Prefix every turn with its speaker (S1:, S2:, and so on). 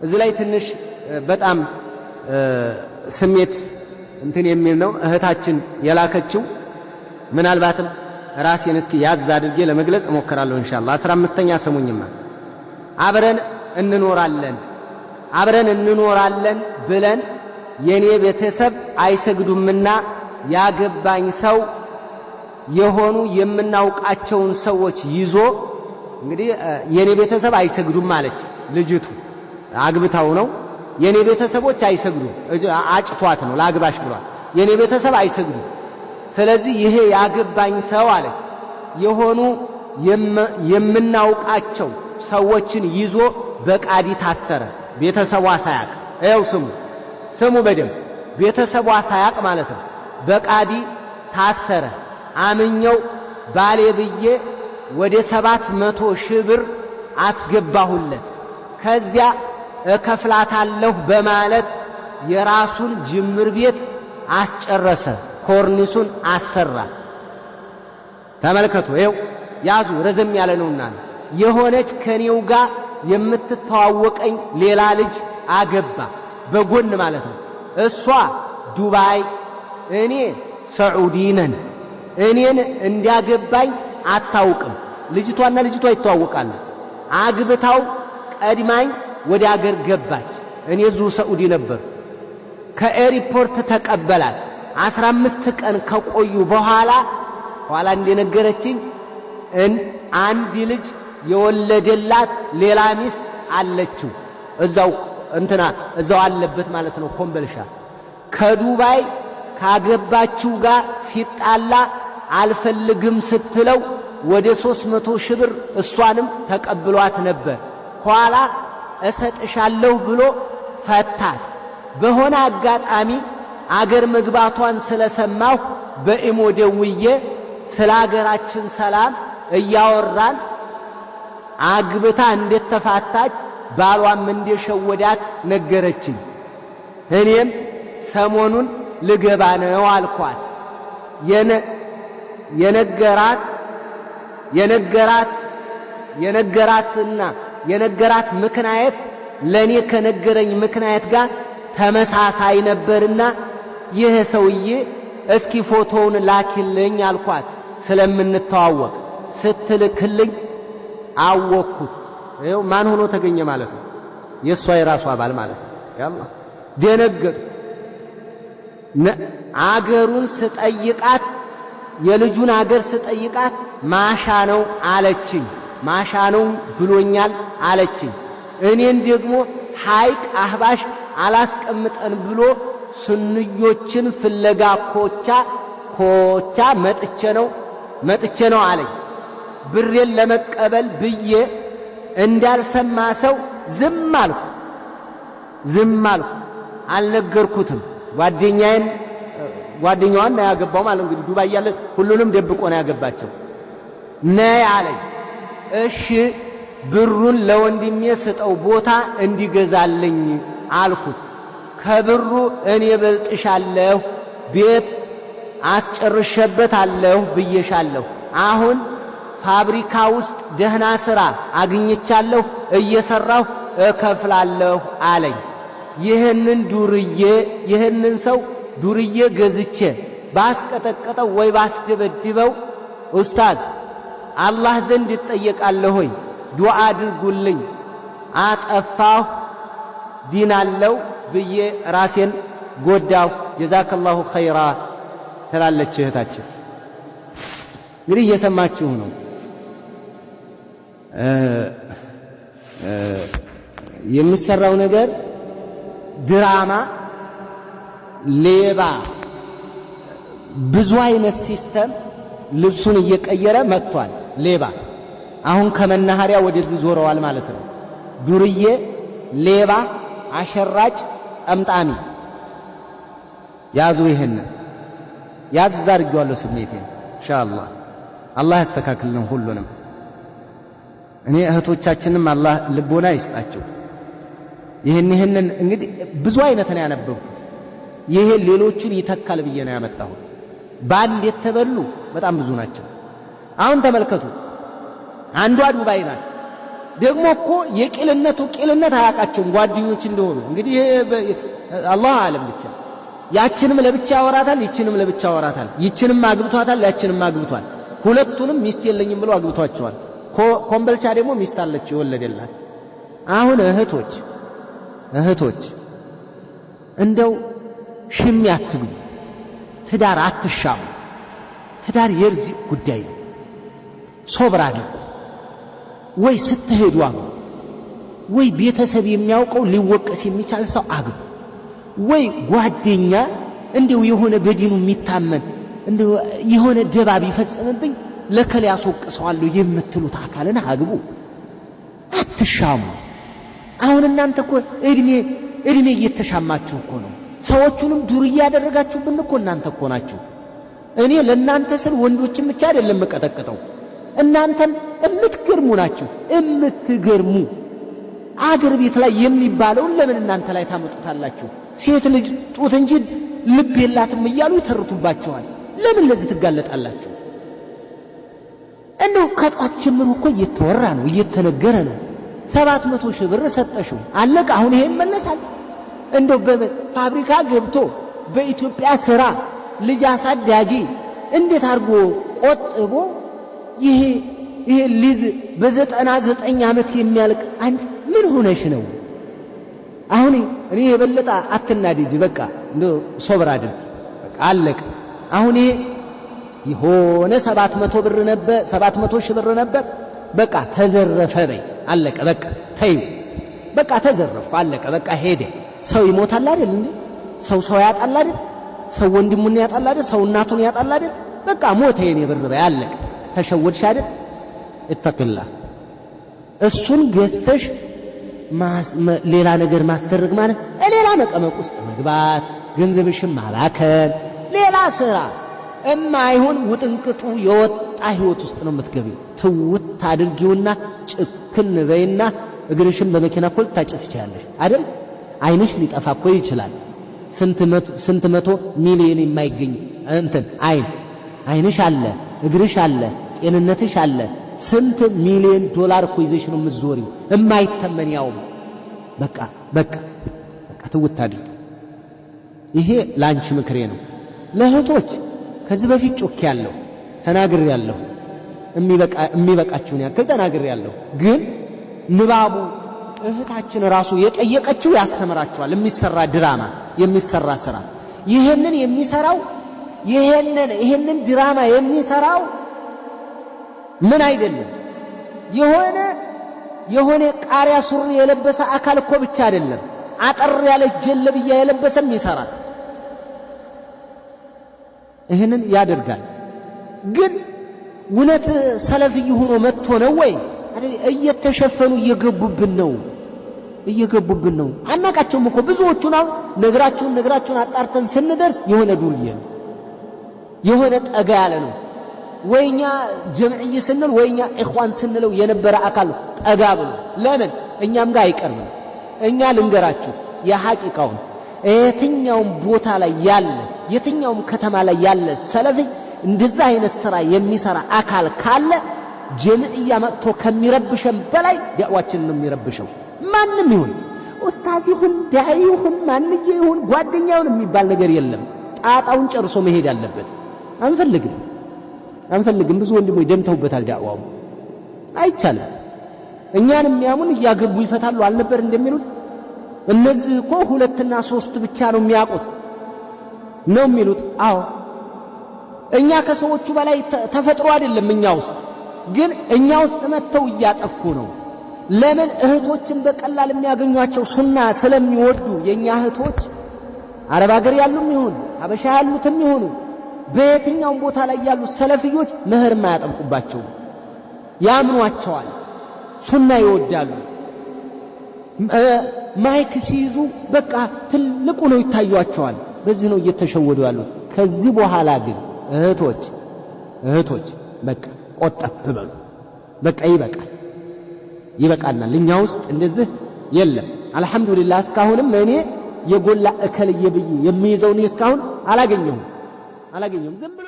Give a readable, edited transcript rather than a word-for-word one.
S1: እዚህ ላይ ትንሽ በጣም ስሜት እንትን የሚል ነው እህታችን የላከችው። ምናልባትም ራሴን እስኪ ያዝ አድርጌ ለመግለጽ እሞክራለሁ ኢንሻአላህ። 15ኛ ስሙኝማ አብረን እንኖራለን ብለን የኔ ቤተሰብ አይሰግዱምና ያገባኝ ሰው የሆኑ የምናውቃቸውን ሰዎች ይዞ እንግዲህ የኔ ቤተሰብ አይሰግዱም ማለች ልጅቱ አግብታው ነው። የኔ ቤተሰቦች አይሰግዱም አጭቷት ነው ላግባሽ ብሏል። የኔ ቤተሰብ አይሰግዱም። ስለዚህ ይሄ ያገባኝ ሰው አለ የሆኑ የምናውቃቸው ሰዎችን ይዞ በቃዲ ታሰረ። ቤተሰቧ ሳያቅ ይኸው ስሙ በደም ቤተሰቧ ሳያቅ ማለት ነው። በቃዲ ታሰረ። አምኘው ባሌ ብዬ ወደ 700,000 ብር አስገባሁለት። ከዚያ እከፍላታለሁ በማለት የራሱን ጅምር ቤት አስጨረሰ። ኮርኒሱን አሰራ። ተመልከቱ፣ ይኸው ያዙ፣ ረዘም ያለ ነውና የሆነች ከኔው ጋር የምትተዋወቀኝ ሌላ ልጅ አገባ፣ በጎን ማለት ነው። እሷ ዱባይ፣ እኔ ሰዑዲ ነን። እኔን እንዲያገባኝ አታውቅም። ልጅቷና ልጅቷ ይተዋወቃሉ። አግብታው ቀድማኝ ወደ አገር ገባች። እኔ ዙ ሰዑዲ ነበር። ከኤርፖርት ተቀበላት። 15 ቀን ከቆዩ በኋላ እንደነገረችኝ አንድ ልጅ የወለደላት ሌላ ሚስት አለችው። እዛው አለበት ማለት ነው ኮምበልሻ። ከዱባይ ካገባችው ጋር ሲጣላ አልፈልግም ስትለው ወደ 300,000 ብር እሷንም ተቀብሏት ነበር። ኋላ እሰጥሻለሁ ብሎ ፈታት። በሆነ አጋጣሚ አገር መግባቷን ስለሰማሁ በኢሞ ደውዬ ስለ አገራችን ሰላም እያወራን አግብታ እንደተፋታች ባሏም እንደሸወዳት ነገረችኝ። እኔም ሰሞኑን ልገባ ነው አልኳት። የነገራት ምክንያት ለኔ ከነገረኝ ምክንያት ጋር ተመሳሳይ ነበርና ይህ ሰውዬ እስኪ ፎቶውን ላኪልኝ አልኳት። ስለምንተዋወቅ ስትልክልኝ አወቅኩት። ይኸው ማን ሆኖ ተገኘ ማለት ነው። የሷ የራሷ ባል ማለት ነው። ያላ ደነገጥኩ። አገሩን ስጠይቃት የልጁን አገር ስጠይቃት ማሻ ነው አለችኝ። ማሻ ነው ብሎኛል አለችኝ። እኔን ደግሞ ሐይቅ አህባሽ አላስቀምጠን ብሎ ስንዮችን ፍለጋ ኮቻ መጥቼ ነው አለኝ። ብሬን ለመቀበል ብዬ እንዳልሰማ ሰው ዝም አልኩ። አልነገርኩትም። ጓደኛዋን ነው ያገባው ማለት እንግዲህ ዱባይ ያለ ሁሉንም ደብቆ ነው ያገባቸው። ነይ አለኝ። እሺ ብሩን ለወንድሜ ስጠው ቦታ እንዲገዛልኝ አልኩት። ከብሩ እኔ በልጥሻለሁ፣ ቤት አስጨርሸበታለሁ ብዬሻለሁ። አሁን ፋብሪካ ውስጥ ደህና ሥራ አግኝቻለሁ፣ እየሰራሁ እከፍላለሁ አለኝ። ይህንን ሰው ዱርዬ ገዝቼ ባስቀጠቀጠው ወይ ባስደበድበው ኡስታዝ አላህ ዘንድ ይጠየቃለሁ ሆይ ዱዓ አድርጉልኝ። አጠፋሁ ዲናለው ብዬ ራሴን ጎዳሁ። ጀዛከላሁ ኸይራ ትላለች እህታችን። እንግዲህ እየሰማችሁ ነው። የሚሰራው ነገር ድራማ፣ ሌባ፣ ብዙ አይነት ሲስተም ልብሱን እየቀየረ መጥቷል። ሌባ አሁን ከመናኸሪያ ወደዚህ ዞረዋል ማለት ነው። ዱርዬ፣ ሌባ፣ አሸራጭ፣ ጠምጣሚ ያዙ። ይሄን ያዝ አድርጌዋለሁ ስሜቴን። ኢንሻአላህ አላህ ያስተካክልን ሁሉንም። እኔ እህቶቻችንም አላህ ልቦና ይስጣቸው። ይሄንን እንግዲህ ብዙ አይነት ነው ያነበብኩት። ይሄ ሌሎቹን ይተካል ብዬ ነው ያመጣሁት። ባንድ የተበሉ በጣም ብዙ ናቸው። አሁን ተመልከቱ። አንዷ ዱባይ ናት፣ ደግሞ እኮ ቂልነት አያውቃቸውም ጓደኞች እንደሆኑ። እንግዲህ አላህ አለም ብቻ ያችንም ለብቻ ያወራታል፣ ይችንም ለብቻ ያወራታል። ይችንም አግብቷታል፣ ያችንም አግብቷል። ሁለቱንም ሚስት የለኝም ብሎ አግብቷቸዋል። ኮምበልቻ ደግሞ ሚስት አለች የወለደላት። አሁን እህቶች እንደው ሽሚ አትግቡ፣ ትዳር አትሻሙ። ትዳር የርዚቅ ጉዳይ ነው። ሶብር አድርጉ። ወይ ስትሄዱ አግቡ፣ ወይ ቤተሰብ የሚያውቀው ሊወቀስ የሚቻል ሰው አግቡ፣ ወይ ጓደኛ እንደው የሆነ በዲኑ የሚታመን እንደው የሆነ ደባ ቢፈጽምብኝ ለከለ ያስወቅሰዋለሁ የምትሉት አካልን አግቡ። አትሻሙ። አሁን እናንተ እኮ እድሜ እየተሻማችሁ እኮ ነው። ሰዎቹንም ዱርዬ ያደረጋችሁብን እኮ እናንተ እኮ ናችሁ። እኔ ለእናንተ ስል ወንዶችን ብቻ አይደለም መቀጠቅጠው፣ እናንተም እምትገርሙ ናችሁ። እምትገርሙ አገር ቤት ላይ የሚባለውን ለምን እናንተ ላይ ታመጡታላችሁ? ሴት ልጅ ጡት እንጂ ልብ የላትም እያሉ ይተርቱባችኋል። ለምን ለዚህ ትጋለጣላችሁ? እንደው ከጧት ጀምሮ እኮ እየተወራ ነው፣ እየተነገረ ነው። 700 ሺህ ብር ሰጠሽው አለቀ። አሁን ይሄ ይመለሳል? እንደው በፋብሪካ ገብቶ በኢትዮጵያ ስራ ልጅ አሳዳጊ እንዴት አድርጎ ቆጥቦ ይሄ ሊዝ በ99 ዓመት የሚያልቅ አንተ ምን ሆነሽ ነው? አሁን እኔ የበለጠ አትናደጂ። በቃ እንደው ሶብር አድርጊ። በቃ አለቀ። አሁን ይሄ የሆነ 700 ብር ነበር፣ 700 ሺህ ብር ነበር። በቃ ተዘረፈ በይ አለቀ። በቃ ተይው። በቃ ተዘረፈ አለቀ። በቃ ሄደ። ሰው ይሞታል አይደል እንዴ? ሰው ያጣል አይደል? ሰው ወንድሙን ያጣል አይደል? ሰው እናቱን ያጣል አይደል? በቃ ሞተ የኔ ብር በይ አለቀ። ተሸወድሽ አይደል? እተቅላ እሱን ገዝተሽ ሌላ ነገር ማስደረግ ማለት ሌላ መቀመቅ ውስጥ መግባት፣ ገንዘብሽን ማባከን፣ ሌላ ስራ እማይሆን ውጥንቅጡ የወጣ ህይወት ውስጥ ነው የምትገቢው። ትውት አድርጊውና ጭክን በይና እግርሽን በመኪና ኮል ታጭፍቻለሽ አይደል? አይንሽ ሊጠፋ እኮ ይችላል። ስንት መቶ ሚሊዮን የማይገኝ እንትን አይንሽ አለ፣ እግርሽ አለ፣ ጤንነትሽ አለ። ስንት ሚሊዮን ዶላር እኮ ይዘሽ ነው የምትዞሪው እማይተመን። ያውም በቃ ትውት አድርጊ። ይሄ ላንቺ ምክሬ ነው። ለእህቶች ከዚህ በፊት ጮኬያለሁ፣ ተናግሬያለሁ፣ የሚበቃችሁን ያክል ተናግሬያለሁ። ግን ንባቡ እህታችን ራሱ የጠየቀችው ያስተምራችኋል። የሚሰራ ድራማ፣ የሚሰራ ስራ ይሄንን የሚሰራው ይሄንን ድራማ የሚሰራው ምን አይደለም የሆነ ቃሪያ ሱሪ የለበሰ አካል እኮ ብቻ አይደለም፣ አጠር ያለች ጀለብያ የለበሰም ይሰራል። ይሄንን ያደርጋል። ግን እውነት ሰለፍይ ሆኖ መጥቶ ነው ወይ? እየተሸፈኑ እየገቡብን ነው። አናቃቸውም እኮ ብዙዎቹን። አሁን ነግራችሁን አጣርተን ስንደርስ የሆነ ዱርዬ ነው፣ የሆነ ጠጋ ያለ ነው። ወይኛ ጀምዕይ ስንል ወይኛ ኢኽዋን ስንለው የነበረ አካል ጠጋ ብሎ ለምን እኛም ጋር አይቀርም። እኛ ልንገራችሁ የሐቂቃውን የትኛውም ቦታ ላይ ያለ የትኛውም ከተማ ላይ ያለ ሰለፊ እንደዛ አይነት ስራ የሚሰራ አካል ካለ ጀምዕያ መጥቶ ከሚረብሸን በላይ ዳዕዋችን ነው የሚረብሸው። ማንም ይሁን ኡስታዝ ይሁን ዳዒ ይሁን ማንዬ ይሁን ጓደኛውን የሚባል ነገር የለም። ጣጣውን ጨርሶ መሄድ አለበት። አንፈልግም። ብዙ ወንድሞች ደምተውበታል። ዳዕዋው አይቻልም። እኛን የሚያሙን እያገቡ ይፈታሉ አልነበር እንደሚሉት? እነዚህ እኮ 2 እና 3 ብቻ ነው የሚያውቁት ነው የሚሉት። አዎ እኛ ከሰዎቹ በላይ ተፈጥሮ አይደለም እኛ ውስጥ፣ ግን እኛ ውስጥ መጥተው እያጠፉ ነው። ለምን? እህቶችን በቀላል የሚያገኟቸው ሱና ስለሚወዱ የኛ እህቶች አረብ ሀገር ያሉም ይሁን ሀበሻ ያሉትም ይሁኑ በየትኛውም ቦታ ላይ ያሉ ሰለፊዮች መህር ማያጠምቁባቸው ያምኗቸዋል፣ ሱና ይወዳሉ። ማይክ ሲይዙ በቃ ትልቁ ነው ይታዩአቸዋል። በዚህ ነው እየተሸወዱ ያሉት። ከዚህ በኋላ ግን እህቶች በቃ ቆጠብ በሉ። በቃ ይበቃናል። እኛ ውስጥ እንደዚህ የለም። አልহামዱሊላህ እስካሁንም እኔ የጎላ እከልየ ብዬ የሚይዘው እኔ እስካሁን አላገኘሁም። ዝም ብሎ